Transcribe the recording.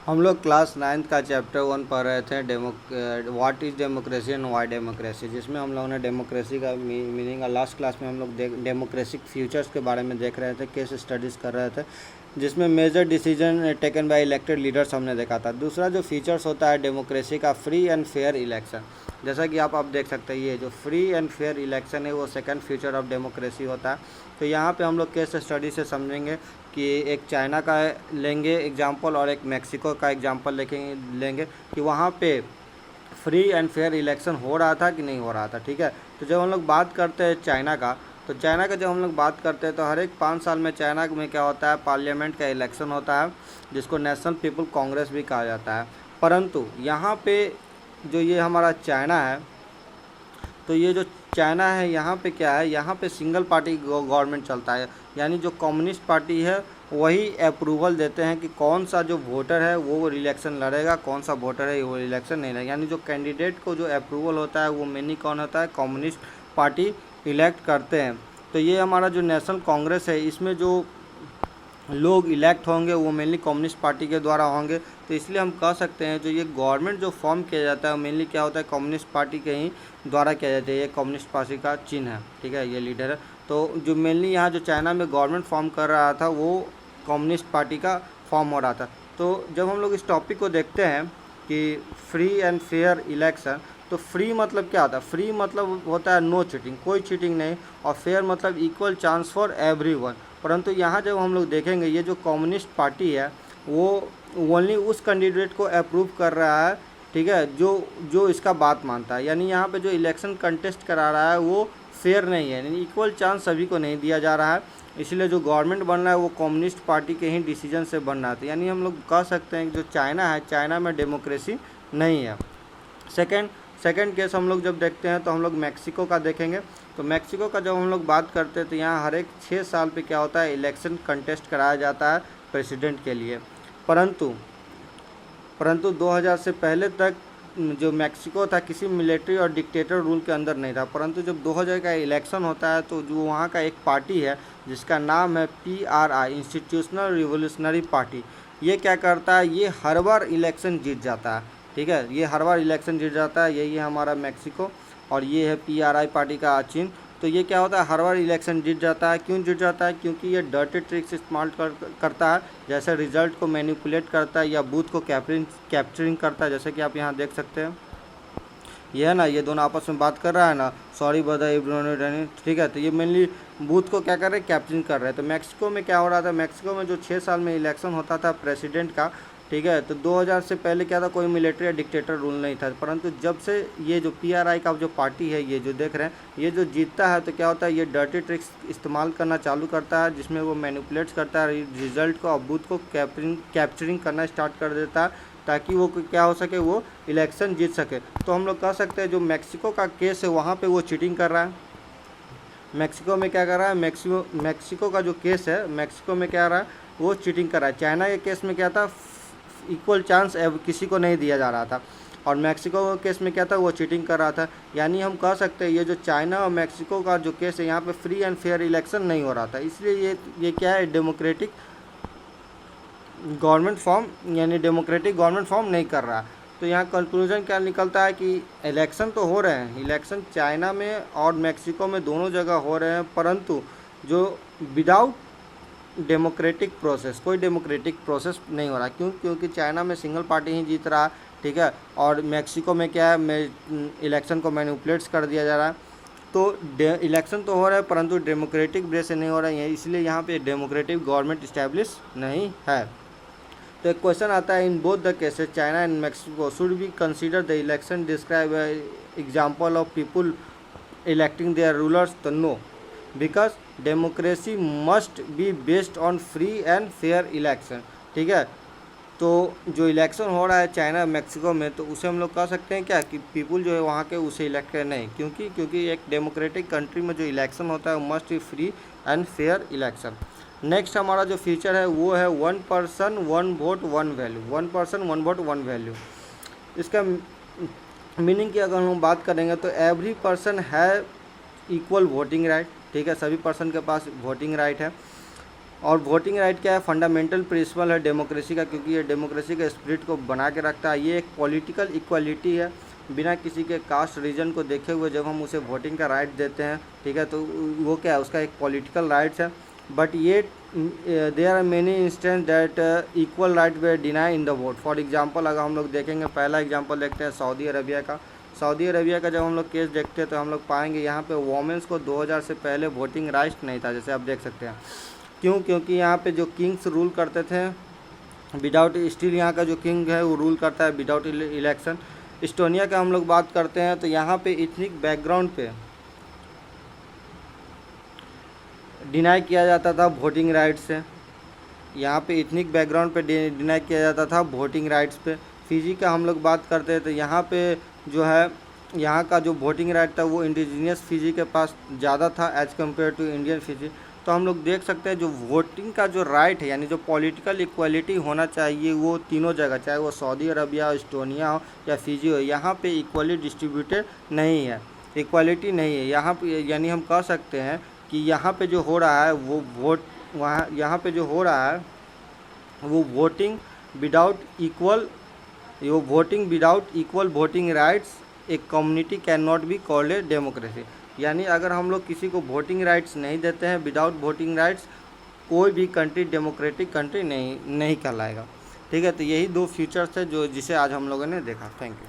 हम लोग class 9th का चैप्टर 1 पढ़ रहे थे what is democracy and Y democracy, जिसमें हम लोगों ने डेमोक्रेसी का मीनिंग और लास्ट क्लास में हम लोग डेमोक्रेटिक फ्यूचर्स के बारे में देख रहे थे, केस स्टडीज़ कर रहे थे, जिसमें major decision taken by elected leaders हमने देखा था। दूसरा जो फीचर्स होता है डेमोक्रेसी का, फ्री एंड फेयर इलेक्शन। जैसा कि आप देख सकते हैं, ये जो फ्री एंड फेयर इलेक्शन है वो सेकंड फीचर ऑफ डेमोक्रेसी होता है। तो यहाँ पे हम लोग केस स्टडी से समझेंगे कि एक चाइना का लेंगे एग्जांपल और एक मेक्सिको का एग्जांपल लेंगे कि वहाँ पे फ्री एंड फेयर इलेक्शन हो रहा था कि नहीं हो रहा था। ठीक है, तो जब हम लोग बात करते हैं चाइना का, तो चाइना का जब हम लोग बात करते हैं तो हर एक 5 साल में चाइना में क्या होता है, पार्लियामेंट का इलेक्शन होता है, जिसको नेशनल पीपल कांग्रेस भी कहा जाता है। परंतु यहाँ पे जो ये हमारा चाइना है, तो ये जो चाइना है यहाँ पे क्या है, यहाँ पे सिंगल पार्टी गवर्नमेंट चलता है, यानी जो कम्युनिस्ट पार्टी है वही अप्रूवल देते हैं कि कौन सा जो वोटर है वो इलेक्शन लड़ेगा, कौन सा वोटर है वो इलेक्शन नहीं लड़ेगा। यानी जो कैंडिडेट को जो अप्रूवल होता है वो मेनली कौन होता है, कम्युनिस्ट पार्टी इलेक्ट करते हैं। तो ये हमारा जो नेशनल कांग्रेस है, इसमें जो लोग इलेक्ट होंगे वो मेनली कम्युनिस्ट पार्टी के द्वारा होंगे। तो इसलिए हम कह सकते हैं जो ये गवर्नमेंट जो फॉर्म किया जाता है मेनली क्या होता है, कम्युनिस्ट पार्टी के ही द्वारा किया जाता है। ये कम्युनिस्ट पार्टी का चिन्ह है, ठीक है, ये लीडर है। तो जो मेनली यहाँ जो चाइना में गवर्नमेंट फॉर्म कर रहा था वो कम्युनिस्ट पार्टी का फॉर्म हो रहा था। तो जब हम लोग इस टॉपिक को देखते हैं कि फ्री एंड फेयर इलेक्शन, तो फ्री मतलब क्या होता है, फ्री मतलब होता है नो चीटिंग, कोई चीटिंग नहीं, और फेयर मतलब इक्वल चांस फॉर एवरीवन। परंतु यहाँ जब हम लोग देखेंगे ये जो कम्युनिस्ट पार्टी है वो ओनली उस कैंडिडेट को अप्रूव कर रहा है, ठीक है, जो इसका बात मानता है। यानी यहाँ पे जो इलेक्शन कंटेस्ट करा रहा है वो फेयर नहीं है, यानी इक्वल चांस सभी को नहीं दिया जा रहा है। इसलिए जो गवर्नमेंट बन रहा है वो कम्युनिस्ट पार्टी के ही डिसीजन से बन रहा था। यानी हम लोग कह सकते हैं कि जो चाइना है, चाइना में डेमोक्रेसी नहीं है। सेकंड केस हम लोग जब देखते हैं तो हम लोग मैक्सिको का देखेंगे। तो मैक्सिको का जब हम लोग बात करते हैं तो यहाँ हर एक 6 साल पे क्या होता है, इलेक्शन कंटेस्ट कराया जाता है प्रेसिडेंट के लिए। परंतु 2000 से पहले तक जो मैक्सिको था किसी मिलिट्री और डिक्टेटर रूल के अंदर नहीं था। परंतु जब 2000 का इलेक्शन होता है तो जो वहाँ का एक पार्टी है जिसका नाम है PRI, इंस्टीट्यूशनल रिवोल्यूशनरी पार्टी, ये क्या करता है, ये हर बार इलेक्शन जीत जाता है। ठीक है, ये हर बार इलेक्शन जीत जाता है। यही है हमारा मैक्सिको और ये है PRI पार्टी का चिन्ह। तो ये क्या होता है, हर बार इलेक्शन जीत जाता है। क्यों जीत जाता है, क्योंकि ये डर्टी ट्रिक्स इस्तेमाल करता है, जैसे रिजल्ट को मैनिपुलेट करता है या बूथ को कैप्चरिंग करता है। जैसे कि आप यहाँ देख सकते हैं, ये है ना, ये दोनों आपस में बात कर रहा है ना, सॉरी ब्रदर, ठीक है। तो ये मेनली बूथ को क्या कर रहे हैं, कैप्चरिंग कर रहे हैं। तो मैक्सिको में क्या हो रहा था, मैक्सिको में जो 6 साल में इलेक्शन होता था प्रेसिडेंट का, ठीक है, तो 2000 से पहले क्या था, कोई मिलिट्री या डिक्टेटर रूल नहीं था। परंतु जब से ये जो PRI का जो पार्टी है, ये जो देख रहे हैं, ये जो जीतता है तो क्या होता है, ये डर्टी ट्रिक्स इस्तेमाल करना चालू करता है, जिसमें वो मैनिपुलेट्स करता है रिजल्ट को और बूथ को कैप्चरिंग करना स्टार्ट कर देता है, ताकि वो क्या हो सके, वो इलेक्शन जीत सके। तो हम लोग कह सकते हैं जो मैक्सिको का केस है वहाँ पे वो चीटिंग कर रहा है। मैक्सिको में क्या कर रहा है, मैक्सिको का जो केस है, मैक्सिको में क्या रहा है, वो चीटिंग कर रहा है। चाइना के केस में क्या था, इक्वल चांस किसी को नहीं दिया जा रहा था, और मैक्सिको के केस में क्या था, वो चीटिंग कर रहा था। यानी हम कह सकते हैं ये जो चाइना और मैक्सिको का जो केस है, यहाँ पे फ्री एंड फेयर इलेक्शन नहीं हो रहा था। इसलिए ये क्या है, डेमोक्रेटिक गवर्नमेंट फॉर्म, यानी डेमोक्रेटिक गवर्नमेंट फॉर्म नहीं कर रहा। तो यहाँ कंक्लूजन क्या निकलता है कि इलेक्शन तो हो रहे हैं, इलेक्शन चाइना में और मैक्सिको में दोनों जगह हो रहे हैं, परंतु जो विदाउट डेमोक्रेटिक प्रोसेस, कोई डेमोक्रेटिक प्रोसेस नहीं हो रहा। क्यों, क्योंकि चाइना में सिंगल पार्टी ही जीत रहा है, ठीक है, और मैक्सिको में क्या है, इलेक्शन को मैनिपुलेट्स कर दिया जा रहा है। तो इलेक्शन तो हो रहा है परंतु डेमोक्रेटिक बेस से नहीं हो रहा है, इसलिए यहाँ पे डेमोक्रेटिक गवर्नमेंट इस्टेब्लिश नहीं है। तो एक क्वेश्चन आता है, in both the cases China and Mexico should be consider the election describe example of people electing their rulers. तो no, because democracy must be based on free and fair election. ठीक है, तो जो election हो रहा है China Mexico में, तो उसे हम लोग कह सकते हैं क्या कि पीपुल जो है वहाँ के उसे इलेक्ट करें, नहीं, क्योंकि एक डेमोक्रेटिक कंट्री में जो इलेक्शन होता है वो must be free and fair election. Next हमारा जो फीचर है वो है 1 person 1 vote 1 value. 1 person 1 vote 1 value, इसका मीनिंग की अगर हम बात करेंगे तो एवरी पर्सन है इक्वल वोटिंग राइट। ठीक है, सभी पर्सन के पास वोटिंग राइट है। और वोटिंग राइट क्या है, फंडामेंटल प्रिंसिपल है डेमोक्रेसी का, क्योंकि ये डेमोक्रेसी के स्पिरिट को बना के रखता है। ये एक पॉलिटिकल इक्वालिटी है, बिना किसी के कास्ट रीजन को देखे हुए जब हम उसे वोटिंग का राइट देते हैं, ठीक है, तो वो क्या है, उसका एक पॉलिटिकल राइट्स है। बट ये there are many instance that equal right वे deny in the vote. For example अगर हम लोग देखेंगे, पहला एग्जांपल देखते हैं सऊदी अरबिया का। सऊदी अरबिया का जब हम लोग केस देखते हैं तो हम लोग पाएंगे यहाँ पे वोमेंस को 2000 से पहले वोटिंग राइट नहीं था, जैसे आप देख सकते हैं। क्यों? क्योंकि यहाँ पे जो किंग्स रूल करते थे विदाउट, स्टिल यहाँ का जो किंग है वो रूल करता है विदाउट इलेक्शन। इस्टोनिया का हम लोग बात करते हैं तो यहाँ पे इथनिक बैकग्राउंड पे डिनाई किया जाता था वोटिंग राइट से, यहाँ पे इथनिक बैकग्राउंड पे डिनाई किया जाता था वोटिंग राइट्स पे। फिजी का हम लोग बात करते हैं तो यहाँ पे जो है, यहाँ का जो वोटिंग राइट था वो इंडिजीनियस फिजी के पास ज़्यादा था as compared to Indian Fiji. तो हम लोग देख सकते हैं जो वोटिंग का जो राइट है, यानी जो पॉलिटिकल इक्वलिटी होना चाहिए वो तीनों जगह, चाहे वो सऊदी अरबिया, इस्टोनिया हो या फिजी हो, यहाँ पे इक्वली डिस्ट्रीब्यूटेड नहीं है, इक्वालिटी नहीं है यहाँ पे। यानी हम कह सकते हैं कि यहाँ पे जो हो रहा है वो वोट, वहाँ यहाँ पे जो हो रहा है वो voting without equal, yo voting without equal voting writes a community can not be called a democracy. यानी अगर हम लोग किसी को वोटिंग राइट्स नहीं देते हैं, विदाउट वोटिंग राइट्स, कोई भी कंट्री डेमोक्रेटिक कंट्री नहीं कहलाएगा। ठीक है, तो यही दो फीचर्स है जो जिसे आज हम लोगों ने देखा। Thank you.